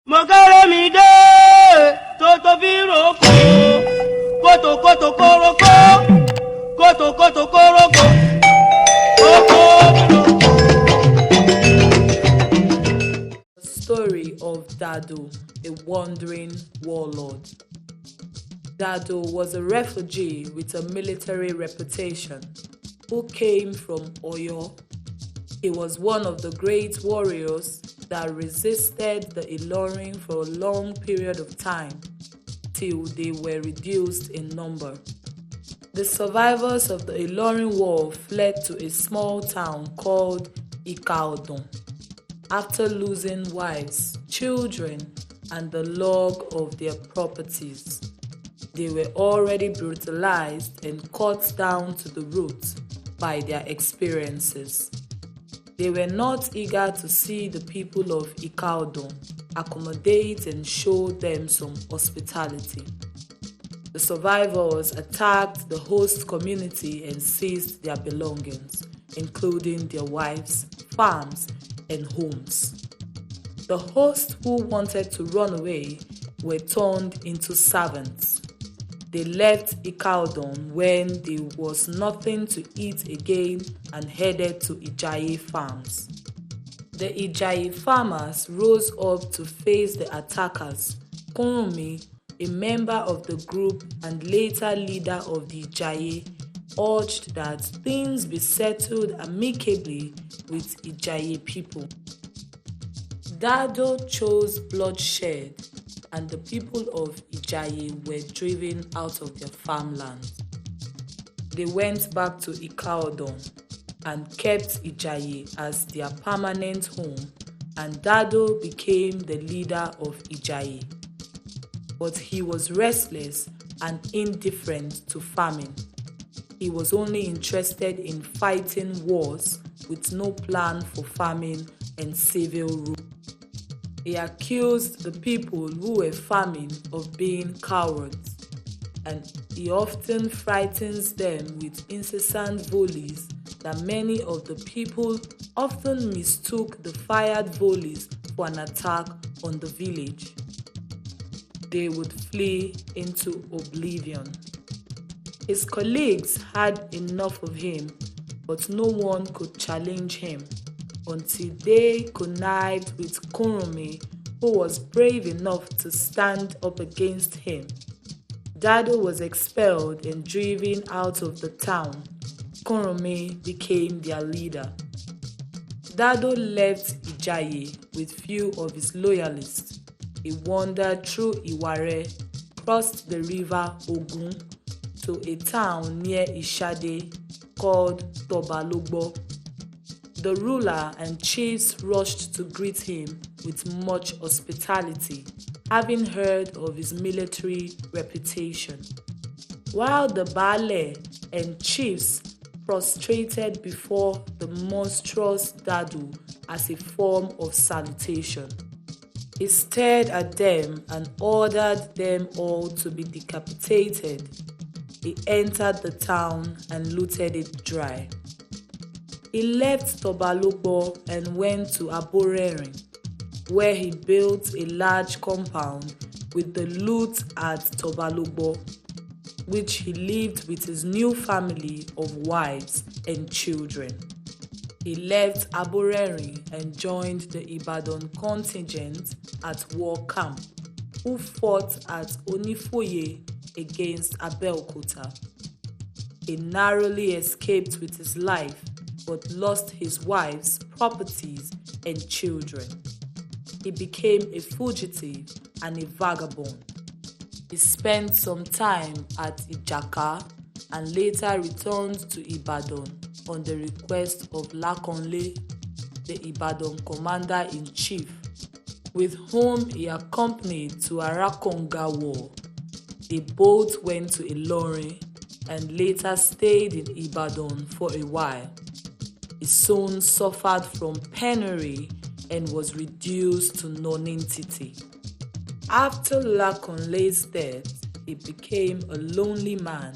mo kéré mi dé tó fi roko kótókótó kórókó kótókótó kórókó kókó roko. The story of Dado, a wandering warlord. Dado was a refugee with a military reputation who came from Oyo. He was one of the great warriors that resisted the Ìlọrin for a long period of time till they were reduced in number. The survivors of the Ìlọrin war fled to a small town called Ìkà-Ọ after losing wives, children, and the log of their properties. They were already brutalized and cut down to the root by their experiences. They were not eager to see the people of Ìka-Ọ accommodate and show them some hospitality. The survivors attacked the host community and seized their belongings, including their wives, farms, and homes. The hosts who wanted to run away were turned into servants. They left Ìka-Ọ when there was nothing to eat again and headed to Ìjàyè farms. The Ìjàyè farmers rose up to face the attackers. Kúrunmí, a member of the group and later leader of the Ìjàyè, urged that things be settled amicably with Ìjàyè people. Dado chose bloodshed, and the people of Ìjàyè were driven out of their farmlands. They went back to Ìka-Ọ and kept Ìjàyè as their permanent home, and Dado became the leader of Ìjàyè. But he was restless and indifferent to farming. He was only interested in fighting wars with no plan for farming and civil rule. He accused the people who were farming of being cowards, and he often frightens them with incessant volleys that many of the people often mistook the fired volleys for an attack on the village. They would flee into oblivion. His colleagues had enough of him, but no one could challenge him until they connived with Kúrunmí, who was brave enough to stand up against him. Dado was expelled and driven out of the town. Kúrunmí became their leader. Dado left Ìjàyè with few of his loyalists. He wandered through Ìwàrẹ̀, crossed the river Ogun to a town near Ìṣàdé called Tobalogbo. The ruler and chiefs rushed to greet him with much hospitality, having heard of his military reputation. While the Baale and chiefs prostrated before the monstrous Dado as a form of salutation, he stared at them and ordered them all to be decapitated. He entered the town and looted it dry. He left Tobalogbo and went to Aborerin, where he built a large compound with the loot at Tobalogbo, which he lived with his new family of wives and children. He left Aborerin and joined the Ibadan contingent at war camp, who fought at Onifoye against Abeokuta. He narrowly escaped with his life, but lost his wives, properties, and children. He became a fugitive and a vagabond. He spent some time at Ìjàkà and later returned to Ibadan on the request of Lakanle, the Ibadan commander-in-chief, with whom he accompanied to Arakonga War. They both went to Ìlọrin and later stayed in Ibadan for a while. He soon suffered from penury and was reduced to nonentity. After Lakanle's death, he became a lonely man.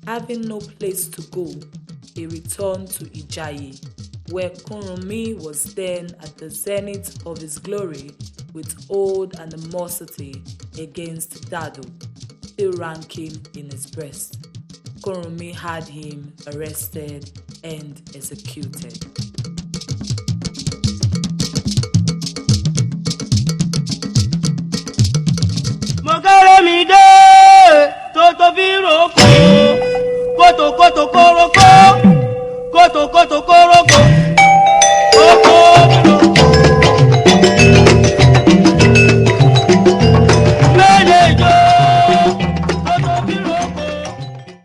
Having no place to go, he returned to Ìjàyè, where Kúrunmí was then at the zenith of his glory with old animosity against Dado still ranking in his breast. Kúrunmí had him arrested and executed.